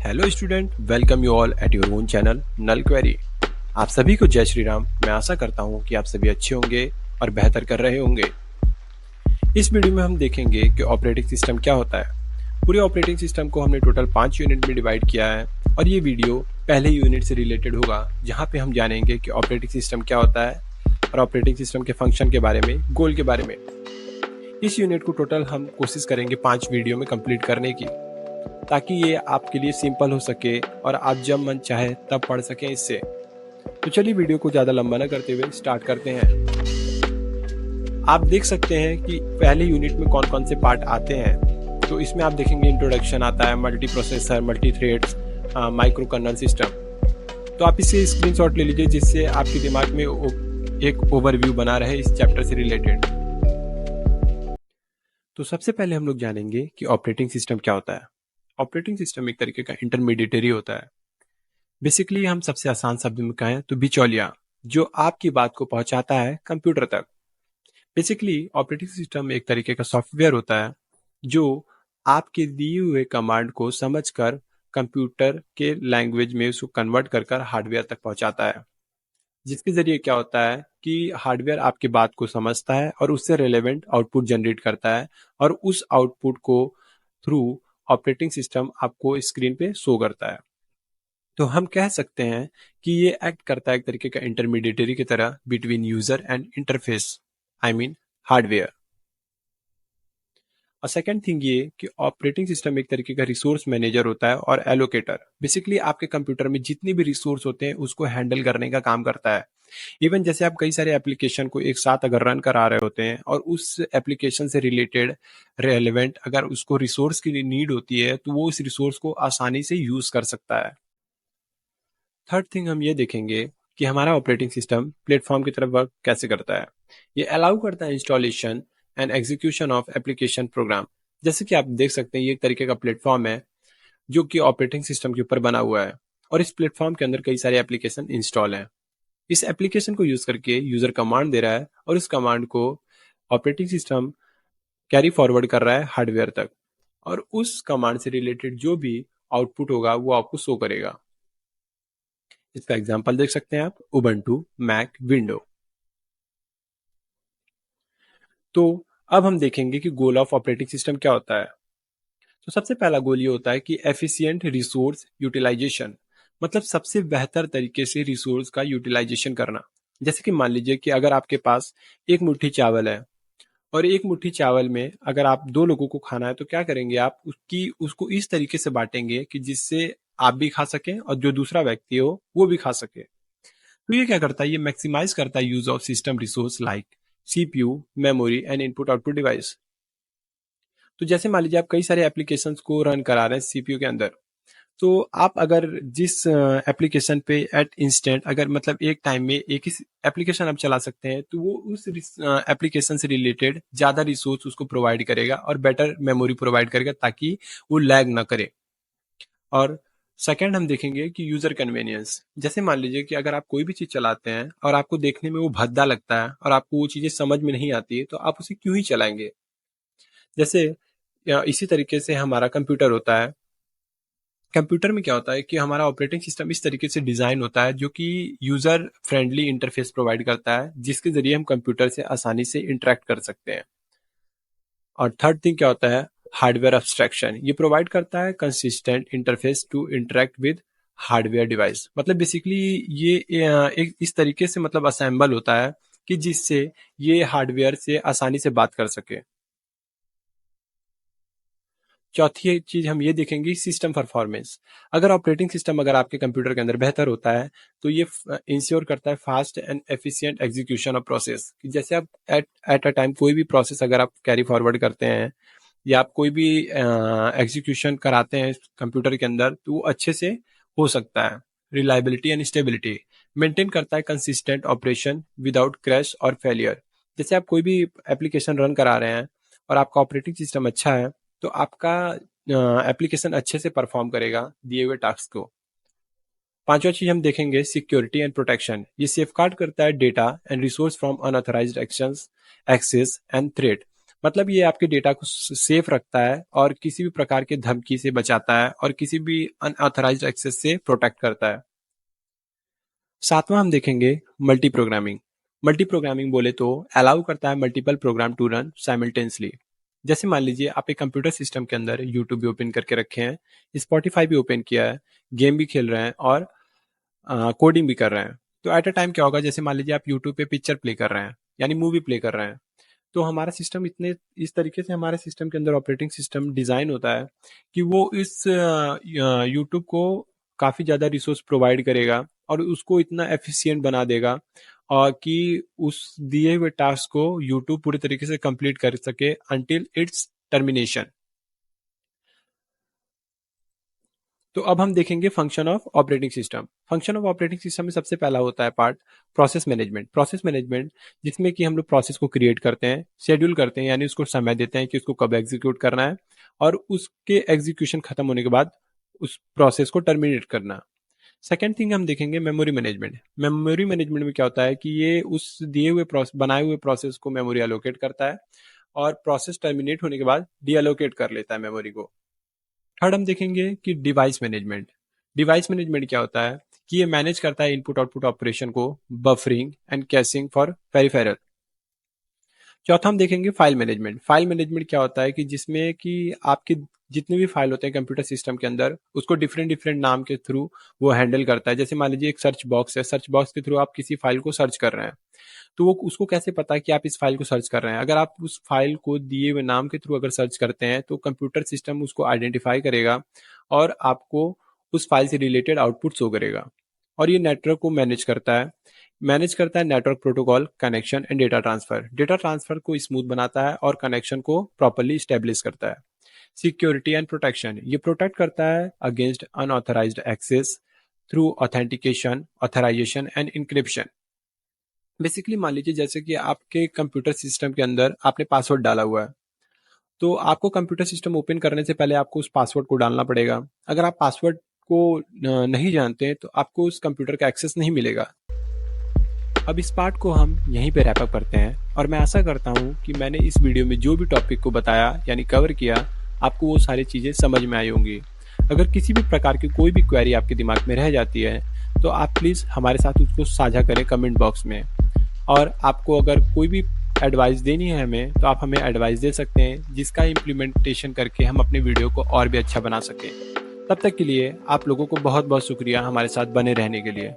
Hello student, welcome you all at your own channel Null Query. आप सभी को जय श्री राम। मैं आशा करता हूँ कि आप सभी अच्छे होंगे और बेहतर कर रहे होंगे। इस वीडियो में हम देखेंगे कि ऑपरेटिंग सिस्टम क्या होता है। पूरे ऑपरेटिंग सिस्टम को हमने टोटल 5 यूनिट में डिवाइड किया है और ये वीडियो पहले यूनिट से रिलेटेड होगा, जहाँ पे हम जानेंगे कि ऑपरेटिंग सिस्टम क्या होता है और ऑपरेटिंग सिस्टम के फंक्शन के बारे में, गोल के बारे में। इस यूनिट को टोटल हम कोशिश करेंगे 5 वीडियो में कंप्लीट करने की, ताकि ये आपके लिए सिंपल हो सके और आप जब मन चाहे तब पढ़ सकें इससे। तो चलिए वीडियो को ज़्यादा लंबा न करते हुए स्टार्ट करते हैं। आप देख सकते हैं कि पहले यूनिट में कौन कौन से पार्ट आते हैं। तो इसमें आप देखेंगे इंट्रोडक्शन आता है, multi processor, multi threads, micro kernel system. तो आप इससे स्क्रीनशॉट ले लीजिए, जिससे आपके दिमाग में एक ओवरव्यू बना रहे इस चैप्टर से रिलेटेड। तो सबसे पहले हम लोग जानेंगे कि ऑपरेटिंग सिस्टम क्या होता है। ऑपरेटिंग सिस्टम एक तरीके का इंटरमीडिएटरी होता है। बेसिकली हम सबसे आसान शब्द में कहें तो बिचौलिया, जो आपकी बात को पहुंचाता है कंप्यूटर तक। बेसिकली ऑपरेटिंग सिस्टम एक तरीके का सॉफ्टवेयर होता है जो आपके दिए हुए कमांड को समझकर कंप्यूटर के लैंग्वेज में उसको कन्वर्ट कर कर हार्डवेयर तक पहुंचाता है, जिसके जरिए क्या होता है कि हार्डवेयर आपकी बात को समझता है और उससे रिलेवेंट आउटपुट जनरेट करता है, और उस आउटपुट को थ्रू ऑपरेटिंग सिस्टम आपको स्क्रीन पे शो करता है। तो हम कह सकते हैं कि ये एक्ट करता है एक तरीके का इंटरमीडिएटरी की तरह between user and interface, I mean hardware. और सेकंड थिंग ये कि ऑपरेटिंग सिस्टम एक तरीके का रिसोर्स मैनेजर होता है और एलोकेटर। बेसिकली आपके कंप्यूटर में जितने भी रिसोर्स होते हैं उसको हैंडल करने का काम करता है। इवन जैसे आप कई सारे एप्लीकेशन को एक साथ अगर रन करा रहे होते हैं और उस एप्लीकेशन से रिलेटेड रेलेवेंट अगर उसको रिसोर्स की नीड होती है, तो वो उस रिसोर्स को आसानी से यूज कर सकता है। थर्ड थिंग हम ये देखेंगे कि हमारा ऑपरेटिंग सिस्टम प्लेटफॉर्म की तरफ वर्क कैसे करता है। ये अलाउ करता है installation and execution of application program. जैसे कि आप देख सकते हैं, ये एक तरीके का प्लेटफॉर्म है जो कि ऑपरेटिंग सिस्टम के ऊपर बना हुआ है, और इस प्लेटफॉर्म के अंदर कई सारे एप्लीकेशन इंस्टॉल हैं। इस एप्लीकेशन को यूज करके यूजर कमांड दे रहा है और उस कमांड को ऑपरेटिंग सिस्टम कैरी फॉरवर्ड कर रहा है हार्डवेयर तक, और उस कमांड से रिलेटेड जो भी आउटपुट होगा वो आपको शो करेगा। इसका एग्जांपल देख सकते हैं आप, उबंटू, मैक, विंडो। तो अब हम देखेंगे कि गोल ऑफ ऑपरेटिंग सिस्टम क्या होता है। तो सबसे पहला गोल ये होता है कि एफिशिएंट रिसोर्स यूटिलाइजेशन, मतलब सबसे बेहतर तरीके से रिसोर्स का यूटिलाइजेशन करना। जैसे कि मान लीजिए कि अगर आपके पास एक मुट्ठी चावल है और एक मुट्ठी चावल में अगर आप 2 लोगों को खाना है, तो क्या करेंगे आप उसको इस तरीके से बांटेंगे कि जिससे आप भी खा सकें और जो दूसरा व्यक्ति हो वो भी खा सके। तो ये क्या करता है, ये मैक्सिमाइज करता है use of system resource like CPU, memory and input output device. तो जैसे मान लीजिए आप कई सारे एप्लीकेशंस को रन करा रहे हैं सीपीयू के अंदर, तो आप अगर जिस एप्लीकेशन पे एट इंस्टेंट अगर मतलब एक टाइम में एक ही एप्लीकेशन आप चला सकते हैं, तो वो उस एप्लीकेशन से रिलेटेड ज़्यादा रिसोर्स उसको प्रोवाइड करेगा और बेटर मेमोरी प्रोवाइड करेगा, ताकि वो लैग ना करे। और सेकंड हम देखेंगे कि यूजर कन्वीनियंस। जैसे मान लीजिए कि अगर आप कोई भी चीज चलाते हैं और आपको देखने में वो भद्दा लगता है और आपको वो चीजें समझ में नहीं आती, तो आप उसे क्यों ही चलाएंगे। जैसे इसी तरीके से हमारा कंप्यूटर होता है। कंप्यूटर में क्या होता है कि हमारा ऑपरेटिंग सिस्टम इस तरीके से डिजाइन होता है जो कि यूजर फ्रेंडली इंटरफेस प्रोवाइड करता है, जिसके जरिए हम कंप्यूटर से आसानी से इंटरेक्ट कर सकते हैं। और थर्ड थिंग क्या होता है, हार्डवेयर अब्स्ट्रैक्शन। ये प्रोवाइड करता है consistent interface to interact with hardware device. मतलब बेसिकली ये एक इस तरीके से मतलब असेंबल होता है कि जिससे ये हार्डवेयर से आसानी से बात कर सके। चौथी चीज हम ये देखेंगे, सिस्टम परफॉर्मेंस। अगर ऑपरेटिंग सिस्टम अगर आपके कंप्यूटर के अंदर बेहतर होता है, तो ये इंश्योर करता है fast and efficient execution of process. जैसे आप एट अ टाइम कोई भी प्रोसेस अगर आप कैरी फॉरवर्ड करते हैं या आप कोई भी एग्जीक्यूशन कराते हैं कंप्यूटर के अंदर, तो वो अच्छे से हो सकता है। रिलायबिलिटी एंड स्टेबिलिटी मेंटेन करता है कंसिस्टेंट ऑपरेशन विदाउट क्रैश और फेलियर। जैसे आप कोई भी एप्लीकेशन रन करा रहे हैं और आपका ऑपरेटिंग सिस्टम अच्छा है, तो आपका एप्लीकेशन अच्छे से परफॉर्म करेगा दिए हुए टास्क को। पांचवा चीज हम देखेंगे, सिक्योरिटी एंड प्रोटेक्शन। ये सेफगार्ड करता है data and resource from unauthorized actions, access and threat. मतलब ये आपके डेटा को सेफ रखता है और किसी भी प्रकार के धमकी से बचाता है और किसी भी अनऑथराइज्ड एक्सेस से प्रोटेक्ट करता है। सातवां हम देखेंगे मल्टी प्रोग्रामिंग। मल्टी प्रोग्रामिंग बोले तो अलाउ करता है multiple program to run simultaneously. जैसे मान लीजिए आप एक कंप्यूटर सिस्टम के अंदर यूट्यूब भी ओपन करके रखे हैं, स्पॉटिफाई भी ओपन किया है, गेम भी खेल रहे हैं और कोडिंग भी कर रहे हैं। तो एट अ टाइम क्या होगा, जैसे मान लीजिए आप यूट्यूब पे पिक्चर प्ले कर रहे हैं यानी मूवी प्ले कर रहे हैं, तो हमारा सिस्टम इतने इस तरीके से हमारे सिस्टम के अंदर ऑपरेटिंग सिस्टम डिज़ाइन होता है कि वो इस यूट्यूब को काफ़ी ज़्यादा रिसोर्स प्रोवाइड करेगा और उसको इतना एफिशिएंट बना देगा और कि उस दिए हुए टास्क को यूट्यूब पूरे तरीके से कंप्लीट कर सके अंटिल इट्स टर्मिनेशन। तो अब हम देखेंगे function of operating system. Function of operating system में सबसे पहला होता है part process management. Process management जिसमें कि हम लोग प्रोसेस को क्रिएट करते हैं, शेड्यूल करते हैं यानी उसको समय देते हैं कि उसको कब एग्जीक्यूट करना है और उसके एग्जीक्यूशन खत्म होने के बाद उस प्रोसेस को टर्मिनेट करना। सेकेंड थिंग हम देखेंगे मेमोरी मैनेजमेंट। मेमोरी मैनेजमेंट में क्या होता है कि ये उस दिए हुए बनाए हुए प्रोसेस को मेमोरी एलोकेट करता है और प्रोसेस टर्मिनेट होने के बाद डी एलोकेट कर लेता है मेमोरी को। थर्ड हम देखेंगे कि डिवाइस मैनेजमेंट। डिवाइस मैनेजमेंट क्या होता है कि ये मैनेज करता है इनपुट आउटपुट ऑपरेशन को, buffering and caching for peripheral. चौथा हम देखेंगे फाइल मैनेजमेंट। फाइल मैनेजमेंट क्या होता है कि जिसमें कि आपके जितने भी फाइल होते हैं कंप्यूटर सिस्टम के अंदर उसको डिफरेंट डिफरेंट नाम के थ्रू वो हैंडल करता है। जैसे मान लीजिए एक सर्च बॉक्स है, सर्च बॉक्स के थ्रू आप किसी फाइल को सर्च कर रहे हैं, तो वो उसको कैसे पता है कि आप इस फाइल को सर्च कर रहे हैं। अगर आप उस फाइल को दिए हुए नाम के थ्रू अगर सर्च करते हैं तो कंप्यूटर सिस्टम उसको आइडेंटिफाई करेगा और आपको उस फाइल से रिलेटेड आउटपुट शो करेगा। और ये नेटवर्क को मैनेज करता है network protocol, connection and data transfer. Data transfer को स्मूथ बनाता है और कनेक्शन को प्रॉपरली स्टेब्लिश करता है। सिक्योरिटी एंड प्रोटेक्शन, ये प्रोटेक्ट करता है against unauthorized access through authentication, authorization and encryption. Basically मान लीजिए जैसे कि आपके कंप्यूटर सिस्टम के अंदर आपने पासवर्ड डाला हुआ है, तो आपको कंप्यूटर सिस्टम ओपन करने से पहले आपको उस पासवर्ड को डालना पड़ेगा। अगर आप पासवर्ड को नहीं जानते हैं तो आपको उस कंप्यूटर का एक्सेस नहीं मिलेगा। अब इस पार्ट को हम यहीं पे रैप अप करते हैं और मैं आशा करता हूँ कि मैंने इस वीडियो में जो भी टॉपिक को बताया यानी कवर किया, आपको वो सारी चीज़ें समझ में आई होंगी। अगर किसी भी प्रकार की कोई भी क्वेरी आपके दिमाग में रह जाती है तो आप प्लीज़ हमारे साथ उसको साझा करें कमेंट बॉक्स में। और आपको अगर कोई भी एडवाइस देनी है हमें तो आप हमें एडवाइस दे सकते हैं जिसका इम्प्लीमेंटेशन करके हम अपने वीडियो को और भी अच्छा बना सकें। तब तक के लिए आप लोगों को बहुत बहुत शुक्रिया हमारे साथ बने रहने के लिए।